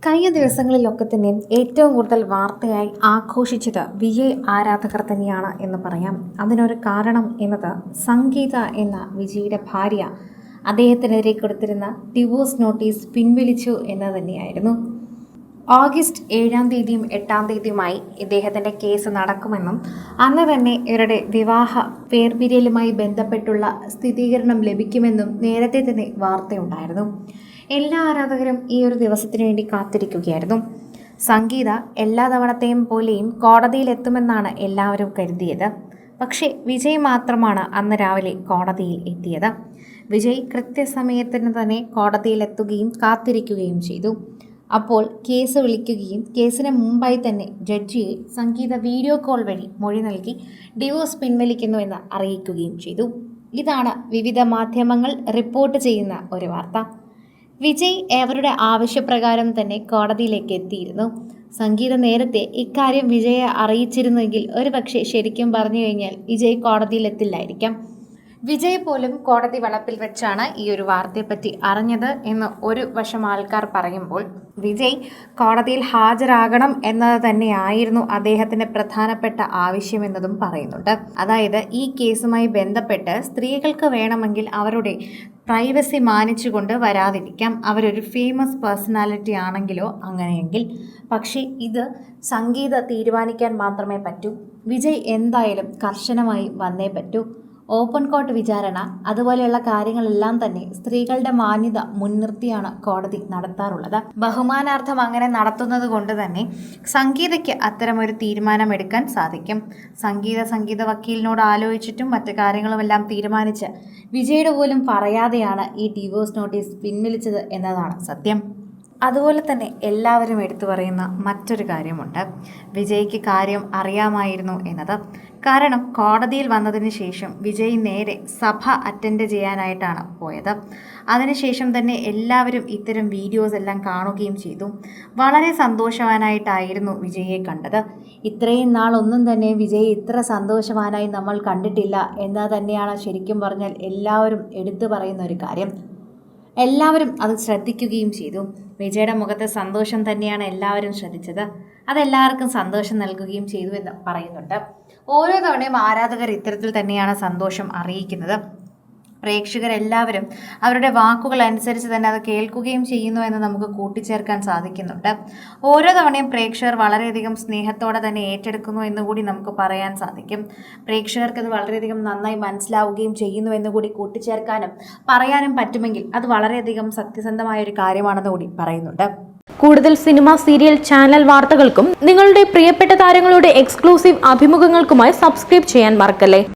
കഴിഞ്ഞ ദിവസങ്ങളിലൊക്കെ തന്നെ ഏറ്റവും കൂടുതൽ വാർത്തയായി ആഘോഷിച്ചത് വിജയ് ആരാധകർ തന്നെയാണ് എന്ന് പറയാം. അതിനൊരു കാരണം എന്നത് സംഗീത എന്ന വിജയുടെ ഭാര്യ അദ്ദേഹത്തിനെതിരെ കൊടുത്തിരുന്ന ഡിവോഴ്സ് നോട്ടീസ് പിൻവലിച്ചു എന്ന് തന്നെയായിരുന്നു. ഓഗസ്റ്റ് 7-ാം തീയതിയും 8-ാം തീയതിയുമായി ഇദ്ദേഹത്തിൻ്റെ കേസ് നടക്കുമെന്നും അന്ന് തന്നെ ഇവരുടെ വിവാഹ വേർപിരിയലുമായി ബന്ധപ്പെട്ടുള്ള സ്ഥിരീകരണം ലഭിക്കുമെന്നും നേരത്തെ തന്നെ വാർത്തയുണ്ടായിരുന്നു. എല്ലാ ആരാധകരും ഈ ഒരു ദിവസത്തിനു വേണ്ടി കാത്തിരിക്കുകയായിരുന്നു. സംഗീത എല്ലാ തവണത്തെയും പോലെയും കോടതിയിലെത്തുമെന്നാണ് എല്ലാവരും കരുതിയത്. പക്ഷേ വിജയ് മാത്രമാണ് അന്ന് രാവിലെ കോടതിയിൽ എത്തിയത്. വിജയ് കൃത്യസമയത്തിന് തന്നെ കോടതിയിലെത്തുകയും കാത്തിരിക്കുകയും ചെയ്തു. അപ്പോൾ കേസ് വിളിക്കുകയും കേസിന് മുമ്പായി തന്നെ ജഡ്ജിയെ സംഗീത വീഡിയോ കോൾ വഴി മൊഴി നൽകി ഡിവോഴ്സ് പിൻവലിക്കുന്നുവെന്ന് അറിയിക്കുകയും ചെയ്തു. ഇതാണ് വിവിധ മാധ്യമങ്ങൾ റിപ്പോർട്ട് ചെയ്യുന്ന ഒരു വാർത്ത. വിജയ് അവരുടെ ആവശ്യപ്രകാരം തന്നെ കോടതിയിലേക്ക് എത്തിയിരുന്നു. സംഗീത നേരത്തെ ഇക്കാര്യം വിജയെ അറിയിച്ചിരുന്നെങ്കിൽ ഒരുപക്ഷെ ശരിക്കും പറഞ്ഞു കഴിഞ്ഞാൽ വിജയ് കോടതിയിലെത്തില്ലായിരിക്കാം. വിജയ് പോലും കോടതി വളപ്പിൽ വെച്ചാണ് ഈ ഒരു വാർത്തയെപ്പറ്റി അറിഞ്ഞത് എന്ന് ഒരു വശം ആൾക്കാർ പറയുമ്പോൾ, വിജയ് കോടതിയിൽ ഹാജരാകണം എന്നത് തന്നെയായിരുന്നു അദ്ദേഹത്തിൻ്റെ പ്രധാനപ്പെട്ട ആവശ്യമെന്നതും പറയുന്നുണ്ട്. അതായത് ഈ കേസുമായി ബന്ധപ്പെട്ട് സ്ത്രീകൾക്ക് വേണമെങ്കിൽ അവരുടെ പ്രൈവസി മാനിച്ചുകൊണ്ട് വരാതിരിക്കാം, അവരൊരു ഫേമസ് പേഴ്സണാലിറ്റി ആണെങ്കിലോ അങ്ങനെയെങ്കിൽ. പക്ഷേ ഇത് സംഗീത തീരുമാനിക്കാൻ മാത്രമേ പറ്റൂ. വിജയ് എന്തായാലും കർശനമായി വന്നേ പറ്റൂ. ഓപ്പൺ കോർട്ട് വിചാരണ അതുപോലെയുള്ള കാര്യങ്ങളെല്ലാം തന്നെ സ്ത്രീകളുടെ മാന്യത മുൻനിർത്തിയാണ് കോടതി നടത്താറുള്ളത്. ബഹുമാനാർത്ഥം അങ്ങനെ നടത്തുന്നത് കൊണ്ട് തന്നെ സംഗീതയ്ക്ക് അത്തരമൊരു തീരുമാനമെടുക്കാൻ സാധിക്കും. സംഗീത വക്കീലിനോട് ആലോചിച്ചിട്ടും മറ്റു കാര്യങ്ങളുമെല്ലാം തീരുമാനിച്ച് വിജയുടെ പോലും പറയാതെയാണ് ഈ ഡിവോഴ്സ് നോട്ടീസ് പിൻവലിച്ചത് എന്നതാണ് സത്യം. അതുപോലെ തന്നെ എല്ലാവരും എടുത്തു പറയുന്ന മറ്റൊരു കാര്യമുണ്ട്. വിജയ്ക്ക് കാര്യം അറിയാമായിരുന്നു എന്നത്. കാരണം കോടതിയിൽ വന്നതിന് ശേഷം വിജയ് നേരെ സഭ അറ്റൻഡ് ചെയ്യാനായിട്ടാണ് പോയത്. അതിനുശേഷം തന്നെ എല്ലാവരും ഇത്തരം വീഡിയോസ് എല്ലാം കാണുകയും ചെയ്തു. വളരെ സന്തോഷവാനായിട്ടായിരുന്നു വിജയെ കണ്ടത്. ഇത്രയും നാളൊന്നും തന്നെ വിജയ് ഇത്ര സന്തോഷവാനായി നമ്മൾ കണ്ടിട്ടില്ല എന്നത് തന്നെയാണ് ശരിക്കും പറഞ്ഞാൽ എല്ലാവരും എടുത്തു പറയുന്ന ഒരു കാര്യം. എല്ലാവരും അത് ശ്രദ്ധിക്കുകയും ചെയ്തു. വിജയുടെ മുഖത്തെ സന്തോഷം തന്നെയാണ് എല്ലാവരും ശ്രദ്ധിച്ചത്. അതെല്ലാവർക്കും സന്തോഷം നൽകുകയും ചെയ്തു എന്ന് പറയുന്നുണ്ട്. ഓരോ തവണയും ആരാധകർ ഇത്തരത്തിൽ തന്നെയാണ് സന്തോഷം അറിയിക്കുന്നത്. പ്രേക്ഷകരെല്ലാവരും അവരുടെ വാക്കുകൾ അനുസരിച്ച് തന്നെ അത് കേൾക്കുകയും ചെയ്യുന്നു എന്ന് നമുക്ക് കൂട്ടിച്ചേർക്കാൻ സാധിക്കുന്നുണ്ട്. ഓരോ തവണയും പ്രേക്ഷകർ വളരെയധികം സ്നേഹത്തോടെ തന്നെ ഏറ്റെടുക്കുന്നു എന്നുകൂടി നമുക്ക് പറയാൻ സാധിക്കും. പ്രേക്ഷകർക്ക് അത് വളരെയധികം നന്നായി മനസ്സിലാവുകയും ചെയ്യുന്നു എന്നുകൂടി കൂട്ടിച്ചേർക്കാനും പറയാനും പറ്റുമെങ്കിൽ അത് വളരെയധികം സത്യസന്ധമായ ഒരു കാര്യമാണെന്ന് കൂടി പറയുന്നുണ്ട്. കൂടുതൽ സിനിമ, സീരിയൽ, ചാനൽ വാർത്തകൾക്കും നിങ്ങളുടെ പ്രിയപ്പെട്ട താരങ്ങളുടെ എക്സ്ക്ലൂസീവ് അഭിമുഖങ്ങൾക്കുമായി സബ്സ്ക്രൈബ് ചെയ്യാൻ മറക്കല്ലേ.